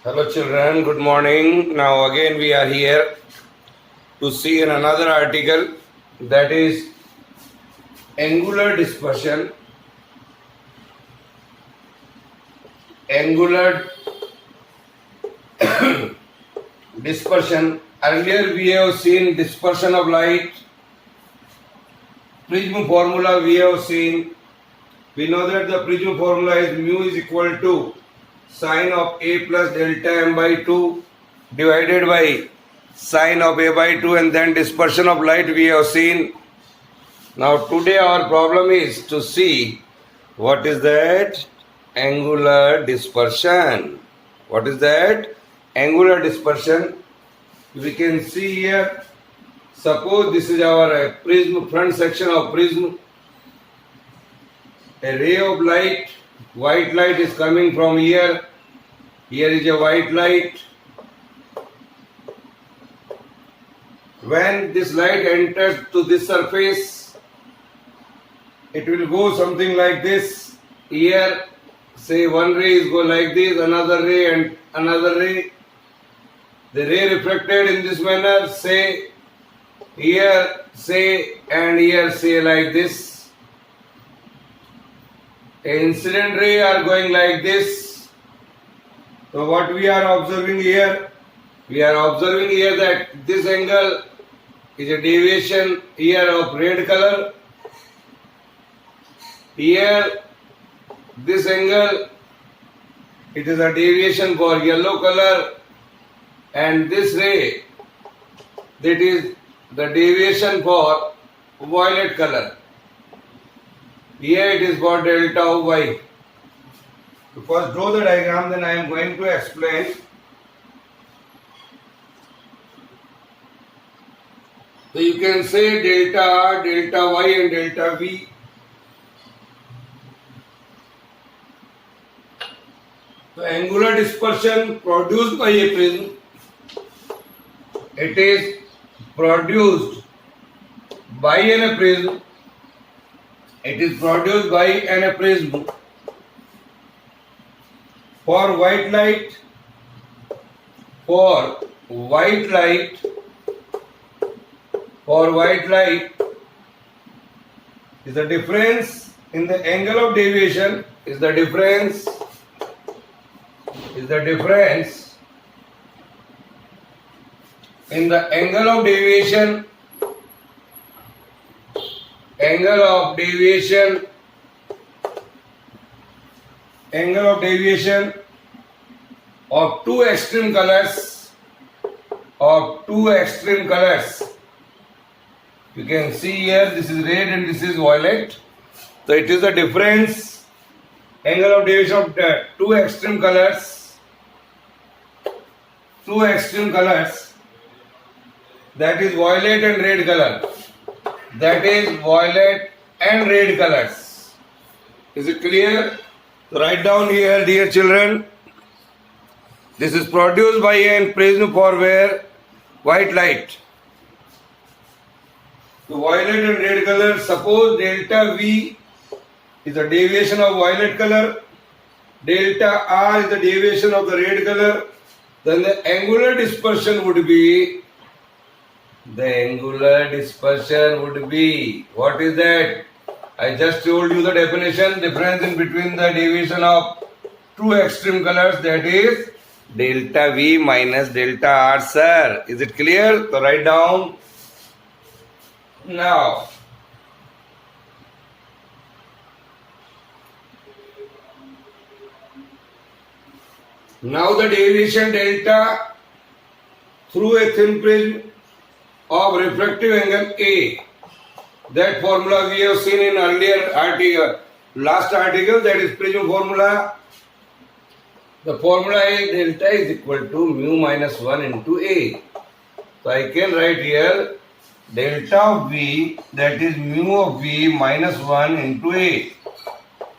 Hello children, good morning. Now again we are here to see in another article, that is angular dispersion. Angular dispersion. Earlier we have seen dispersion of light. Prism formula we have seen. We know that the prism formula is mu is equal to sine of A plus delta m by 2 divided by sine of A by 2, and then dispersion of light we have seen. Now today our problem is to see what is that angular dispersion. What is that angular dispersion? We can see here, suppose this is our prism, front section of prism. A ray of light, white light is coming from here. Here is a white light. When this light enters to this surface, it will go something like this. Here, say one ray is go like this, another ray and another ray. The ray reflected in this manner, say here, say, and here, say like this. Incident ray are going like this. So what we are observing here? We are observing here that this angle is a deviation here of red color. Here this angle, it is a deviation for yellow color, and this ray, that is the deviation for violet color. Here it is for delta of y. To first draw the diagram, then I am going to explain. So you can say delta R, delta y and delta v. So angular dispersion produced by a prism, it is produced by an prism. It is produced by an prism for white light. For white light is the difference in the angle of deviation, is the difference in the angle of deviation of two extreme colors. You can see here, this is red and this is violet. So it is the difference angle of deviation of the two extreme colors, that is violet and red color. Is it clear? So write down here, dear children. This is produced by a prism for where white light. So violet and red color. Suppose delta V is the deviation of violet color, delta R is the deviation of the red color. Then the angular dispersion would be. What is that? I just told you the definition. Difference in between the deviation of two extreme colors, that is delta V minus delta R, sir. Is it clear? So write down. Now the deviation delta through a thin prism of refractive angle A. That formula we have seen in earlier article, last article, that is prism formula. The formula is delta is equal to mu minus 1 into A. So I can write here delta of V, that is mu of V minus 1 into A.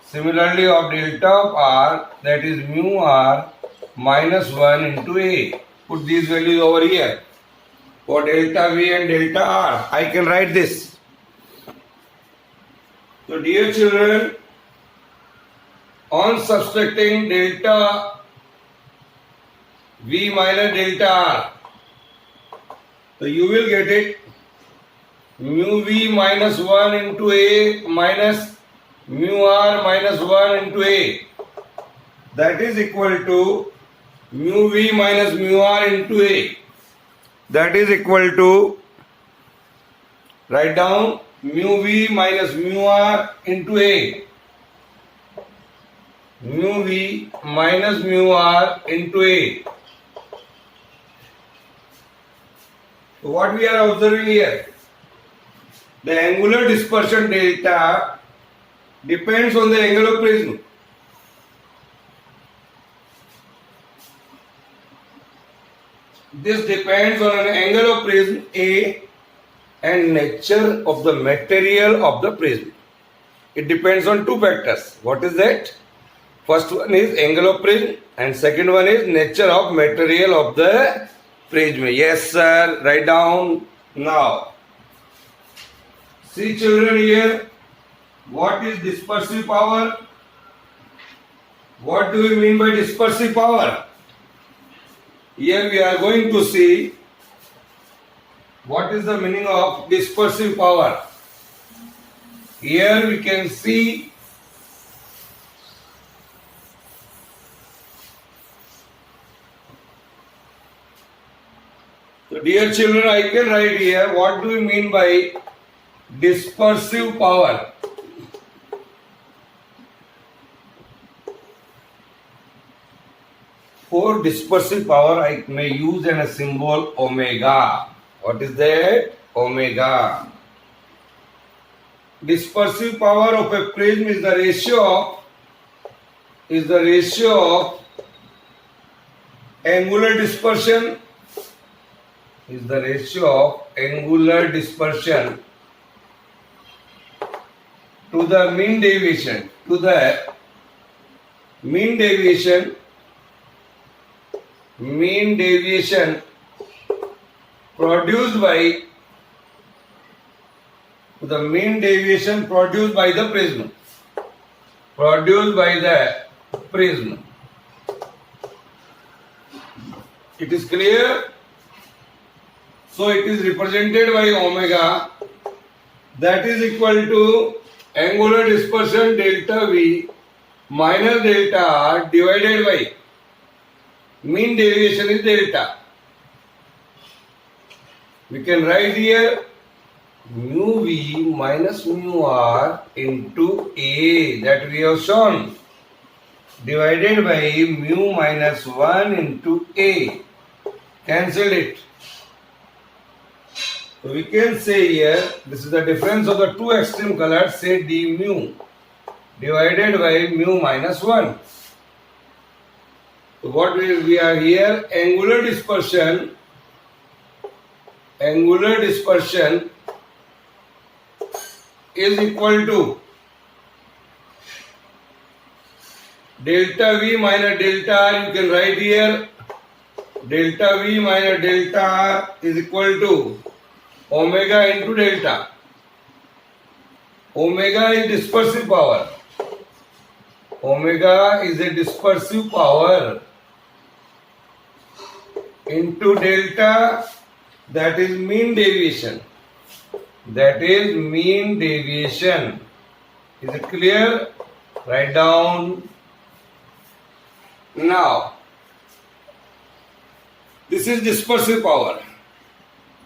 Similarly of delta of R, that is mu R minus 1 into A. Put these values over here. For delta V and delta R, I can write this. So dear children, on subtracting delta V minus delta R. So you will get it mu V minus 1 into A minus mu R minus 1 into A. That is equal to mu V minus mu R into A. That is equal to, write down, mu V minus mu R into A. Mu V minus mu R into A. So what we are observing here? The angular dispersion delta depends on the angle of prism. This depends on an angle of prism A and nature of the material of the prism. It depends on two factors. What is that? First one is angle of prism and second one is nature of material of the prism. Yes sir, write down now. See children here, what is dispersive power? What do we mean by dispersive power? Here we are going to see what is the meaning of dispersive power. Here we can see so dear children, I can write here what do we mean by dispersive power. For dispersive power, I may use a symbol omega. What is that? Omega. Dispersive power of a prism is the ratio of angular dispersion. Is the ratio of angular dispersion to the mean deviation. To the mean deviation produced by the prism. It is clear? So it is represented by omega, that is equal to angular dispersion delta V minus delta R divided by mean deviation is delta. We can write here mu V minus mu R into A, that we have shown, divided by mu minus 1 into A. Cancel it. So we can say here, this is the difference of the two extreme colors, say d mu divided by mu minus 1. So what we are here, angular dispersion is equal to delta V minus delta R. You can write here delta V minus delta R is equal to omega into delta. Omega is dispersive power. Omega is a dispersive power into delta, that is mean deviation. Is it clear? Write down now. This is dispersive power.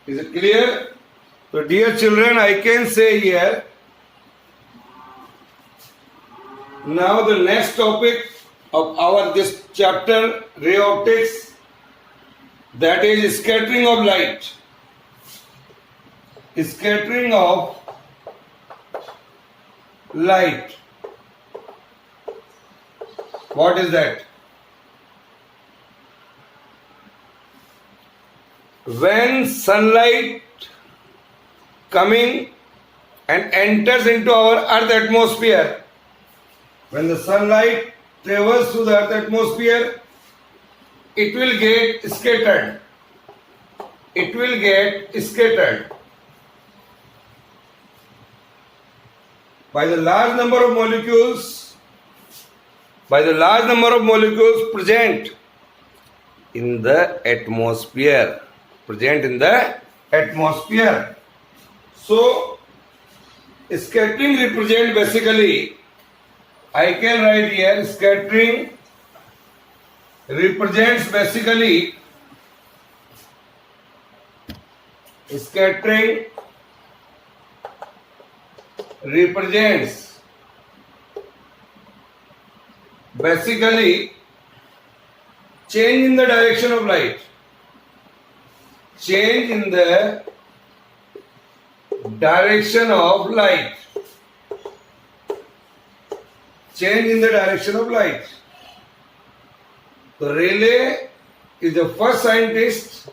Is it clear? So dear children, I can say here, now the next topic of our this chapter, ray optics, that is scattering of light. Scattering of light. What is that? When sunlight coming and enters into our earth atmosphere, when the sunlight travels through the earth atmosphere, it will get scattered. By the large number of molecules present in the atmosphere. Present in the atmosphere. So, scattering represent basically, I can write here, scattering represents basically, scattering represents basically change in the direction of light. Change in the direction of light. Change in the direction of light. So Rayleigh is the first scientist.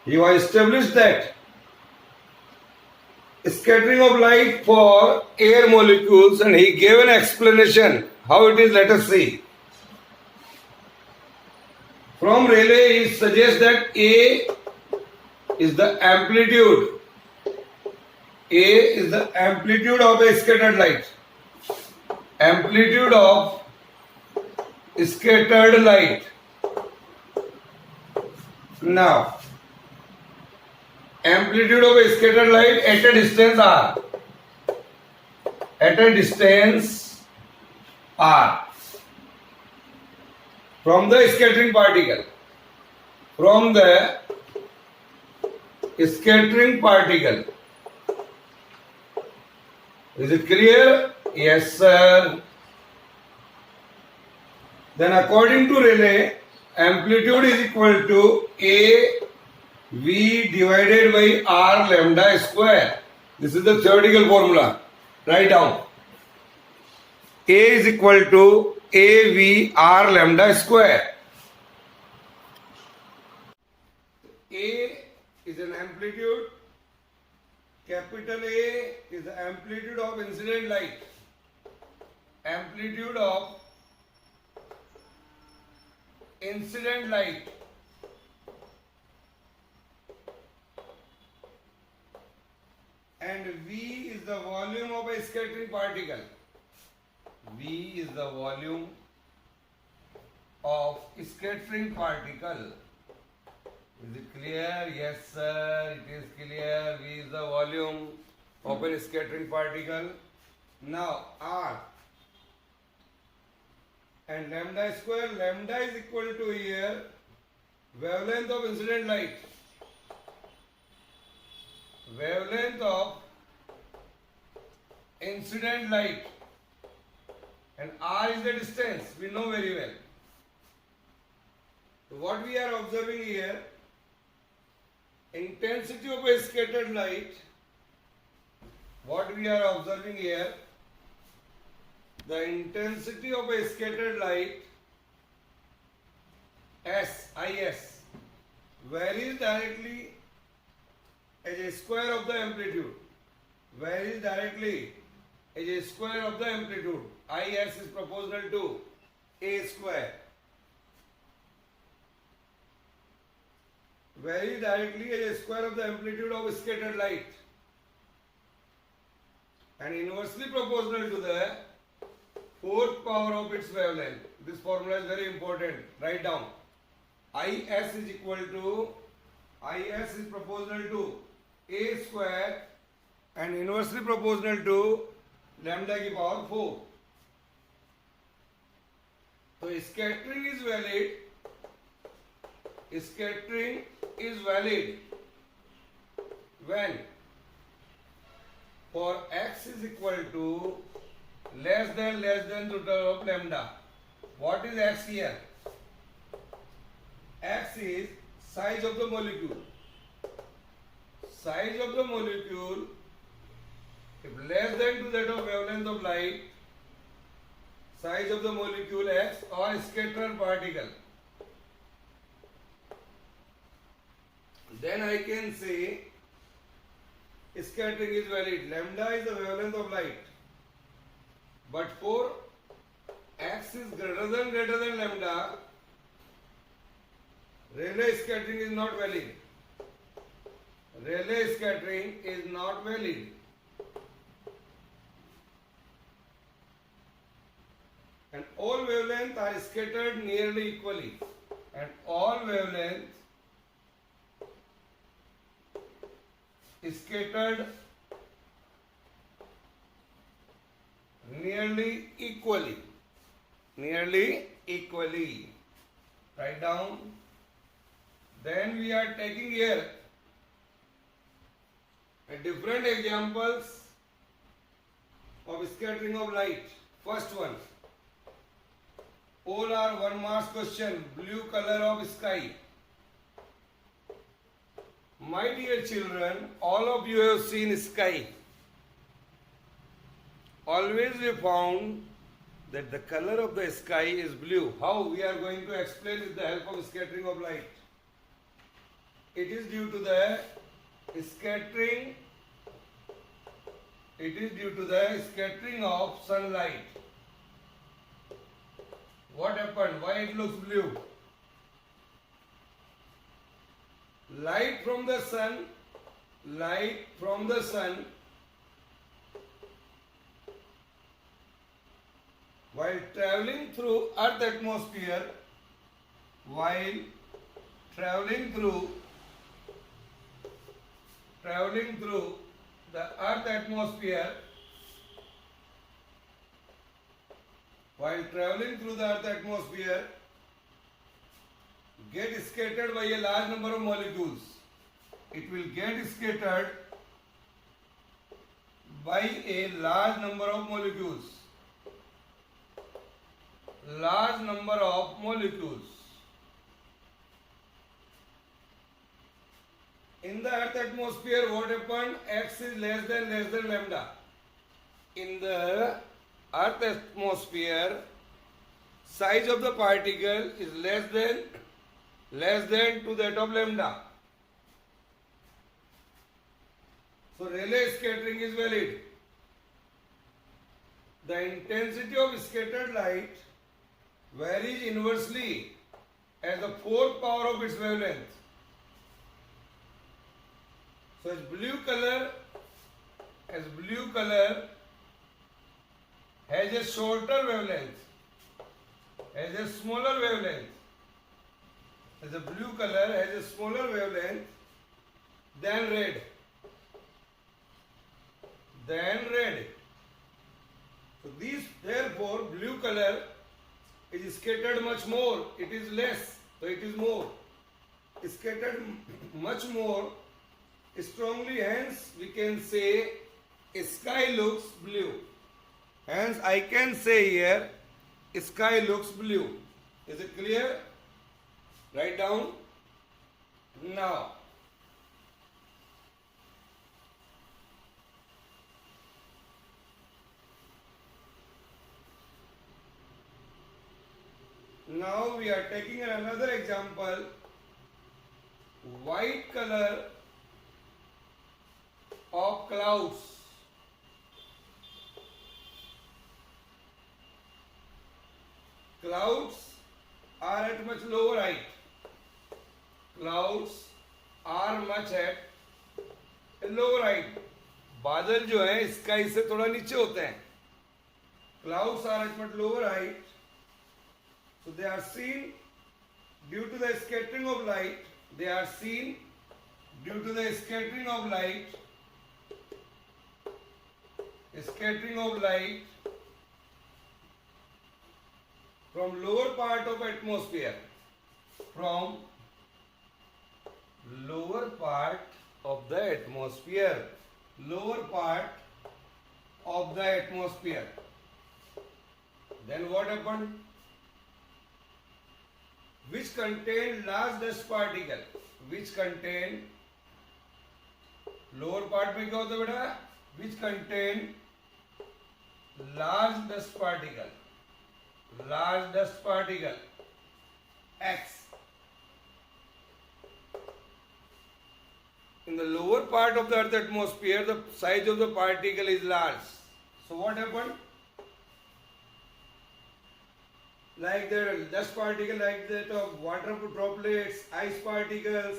He was established that scattering of light for air molecules, and he gave an explanation how it is. Let us see. From Rayleigh, he suggests that A is the amplitude. A is the amplitude of a scattered light. Amplitude of scattered light. Now, amplitude of a scattered light at a distance r. At a distance r. From the scattering particle. From the scattering particle. Is it clear? Yes, sir. Then according to Rayleigh, amplitude is equal to A V divided by R lambda square. This is the theoretical formula. Write down. A is equal to A V R lambda square. A is an amplitude. Capital A is the amplitude of incident light. Amplitude of incident light. And V is the volume of a scattering particle. V is the volume of scattering particle. Is it clear? Yes, sir. It is clear. V is the volume of a scattering particle. Now, R and lambda square. Lambda is equal to here wavelength of incident light. Wavelength of incident light. And R is the distance. We know very well. So what we are observing here, intensity of a scattered light. What we are observing here, the intensity of a scattered light, IS, varies directly as a square of the amplitude. Varies directly as a square of the amplitude. IS is proportional to A square. Varies directly as a square of the amplitude of scattered light. And inversely proportional to the fourth power of its wavelength. This formula is very important. Write down. IS is equal to, IS is proportional to A square and inversely proportional to lambda ki power 4. So scattering is valid. Scattering is valid when for x is equal to less than root of lambda. What is x here? X is size of the molecule. Size of the molecule, if less than to that of wavelength of light, size of the molecule x or scattered particle, then I can say scattering is valid. Lambda is the wavelength of light. But for x is greater than lambda, Rayleigh scattering is not valid. Rayleigh scattering is not valid. and all wavelengths are scattered nearly equally, and all wavelengths scattered nearly equally. Write down. Then we are taking here a different examples of scattering of light. First one, all are one marks question, blue color of sky. My dear children, all of you have seen sky. Always we found that the color of the sky is blue. How? We are going to explain with the help of scattering of light. It is due to the scattering. It is due to the scattering of sunlight. What happened? Why it looks blue? Light from the sun while traveling through earth atmosphere, while traveling through the earth atmosphere, get scattered by a large number of molecules. It will get scattered by a large number of molecules. In the earth atmosphere, what happened? X is less than lambda. In the earth atmosphere, size of the particle is less than to that of lambda. So Rayleigh scattering is valid. The intensity of scattered light varies inversely as the fourth power of its wavelength. So as blue color has a shorter wavelength, has a smaller wavelength. As a blue color has a smaller wavelength than red. So therefore blue color is scattered much more. It is less, so it is more. Scattered much more strongly, hence we can say sky looks blue. Hence I can say here sky looks blue. Is it clear? Write down. Now we are taking another example. White color of clouds. Clouds are at much lower height. Clouds are much at a lower height. बादल जो है sky से थोड़ा नीचे होते हैं. Clouds are at much lower height. So they are seen due to the scattering of light. Scattering of light from lower part of atmosphere. Lower part of the atmosphere. Then what happened? Which contain large dust particle. Lower part में क्या होता है बेटा? Which contain large dust particle X. In the lower part of the earth atmosphere, the size of the particle is large. So what happened? Like the dust particle, like that of water droplets, ice particles.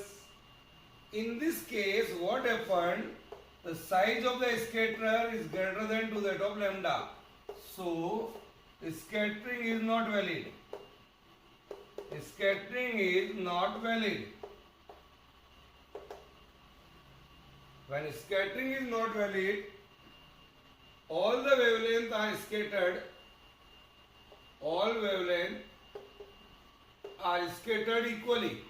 In this case, what happened? The size of the scatterer is greater than to that of lambda. So Scattering is not valid. Scattering is not valid. When scattering is not valid, all the wavelengths are scattered. All wavelengths are scattered equally.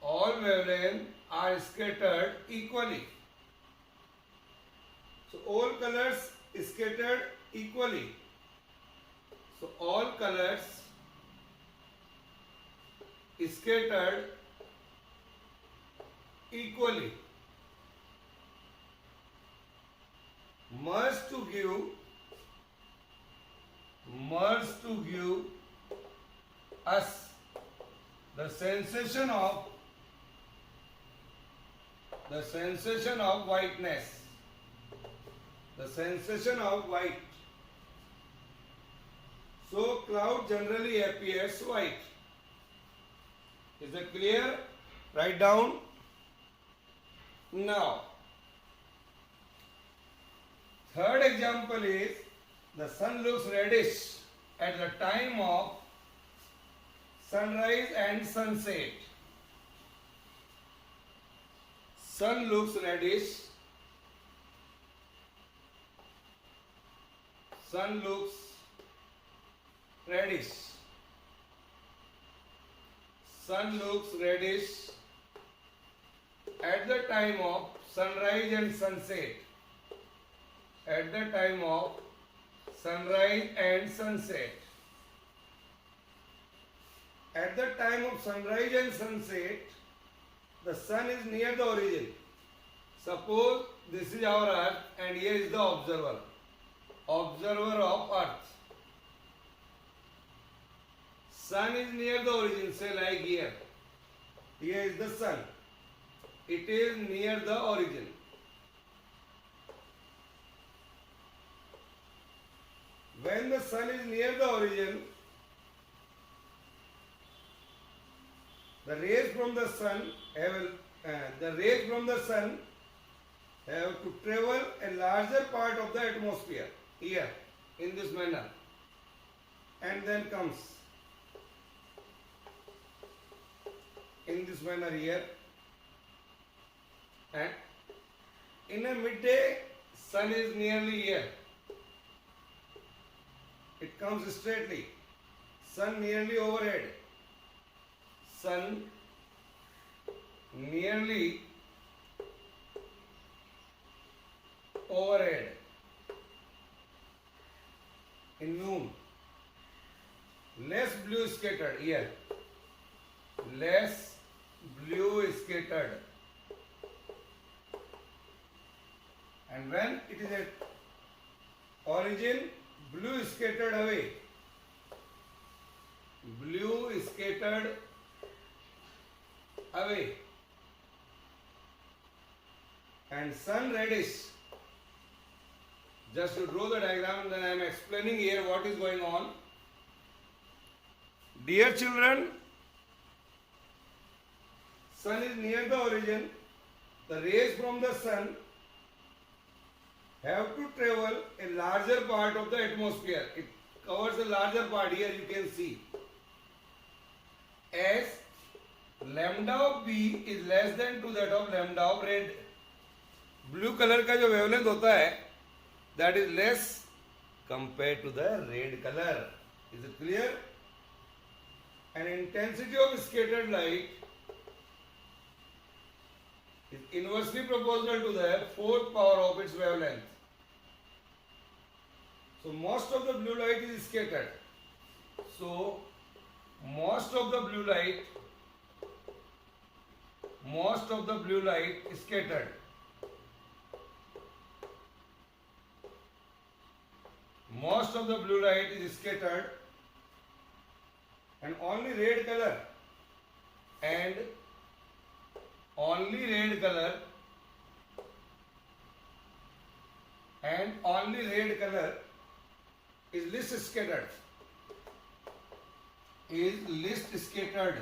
All wavelengths are scattered equally. So all colors scattered equally. So all colors scattered equally. Merge to give us the sensation of whiteness. The sensation of white. So cloud generally appears white. Is it clear? Write down. Now, third example is the sun looks reddish at the time of sunrise and sunset. Sun looks reddish. Sun looks reddish. Sun looks reddish at the time of sunrise and sunset. At the time of sunrise and sunset. At the time of sunrise and sunset, the sun is near the origin. Suppose this is our earth and here is the observer. Observer of earth. Sun is near the origin, say like here. Here is the sun. It is near the origin. When the sun is near the origin, the rays from the sun have to travel a larger part of the atmosphere here in this manner, and then comes in this manner here, and in a midday sun is nearly here. It comes straightly. Sun nearly overhead. Sun nearly overhead in noon. Less blue scattered here. Less blue scattered. And when it is at origin, blue scattered away. Blue scattered away. And sun reddish. Just to draw the diagram, and then I am explaining here what is going on. Dear children, sun is near the origin. The rays from the sun have to travel a larger part of the atmosphere. It covers a larger part. Here you can see. As lambda of B is less than to that of lambda of red. Blue color का जो wavelength होता है, that is less compared to the red color. Is it clear? And intensity of scattered light is inversely proportional to the fourth power of its wavelength. So most of the blue light is scattered. So most of the blue light is scattered. Most of the blue light is scattered, and only red color is least scattered.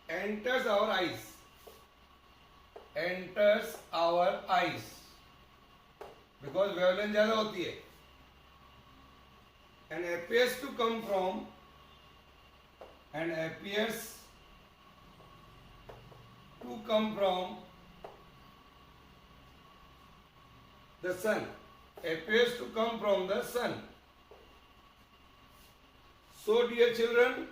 Enters our eyes. enters our eyes because wavelength ज़्यादा होती है and appears to come from the sun, appears to come from the sun. So dear children,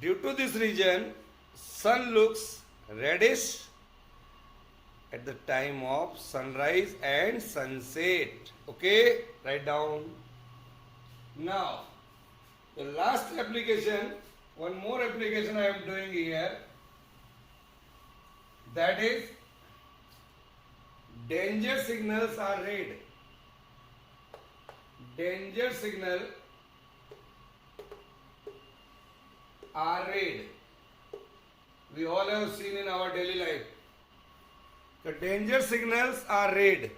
due to this reason, sun looks reddish at the time of sunrise and sunset. Okay, write down. Now, the last application, one more application I am doing here, that is danger signals are red. Danger signal are red. We all have seen in our daily life. The danger signals are red.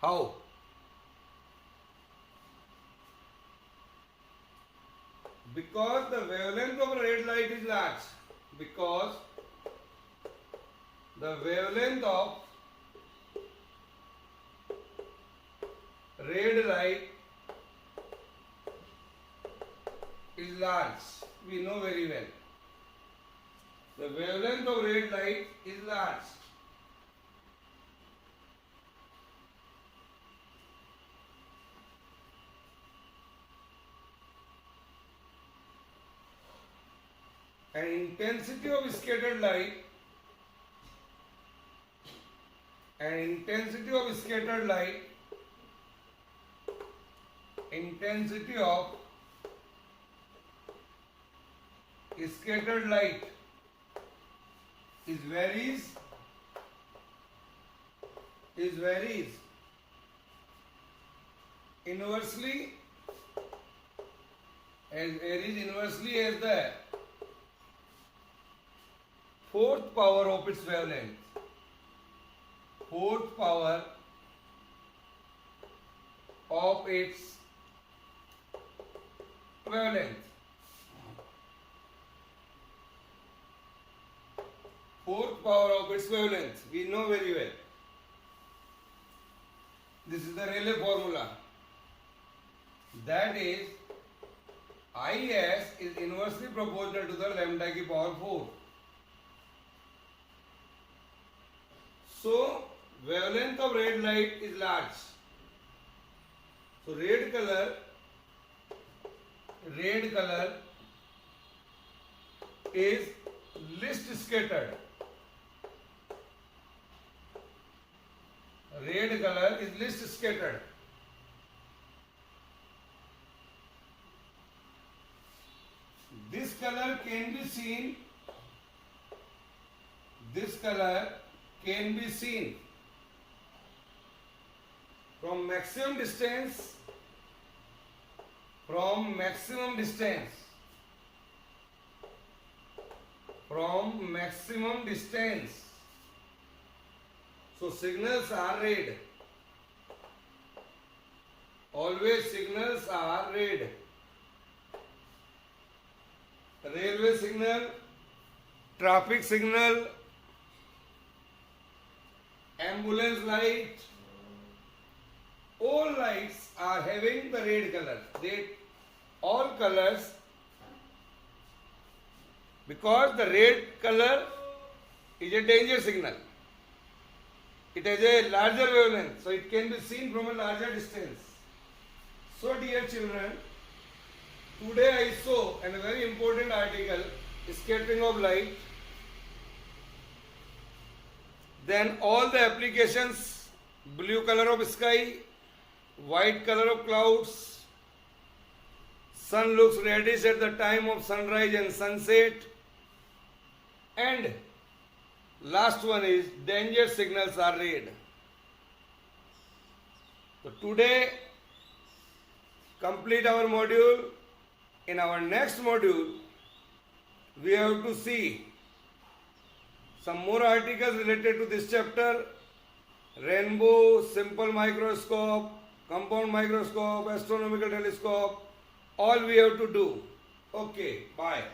How? Because the wavelength of red light is large. Because the wavelength of red light is large. We know very well. The wavelength of red light is large. And intensity of scattered light intensity of scattered light is varies inversely as the fourth power of its wavelength. Fourth power of its wavelength. Fourth power of its wavelength. We know very well. This is the Rayleigh formula. That is, IS is inversely proportional to the lambda की power 4. So, wavelength of red light is large. So, red color is least scattered. Red color is least scattered. This color can be seen. From maximum distance. So signals are red. Always signals are red. Railway signal, traffic signal, ambulance light, all lights are having the red color. All colors, because the red color is a danger signal. It has a larger wavelength, so it can be seen from a larger distance. So dear children, today I saw a very important article, scattering of light. Then all the applications, blue color of sky, white color of clouds, sun looks reddish at the time of sunrise and sunset, and last one is danger signals are red. So today complete our module. In our next module we have to see some more articles related to this chapter: rainbow, simple microscope, compound microscope, astronomical telescope. All we have to do. Okay, bye.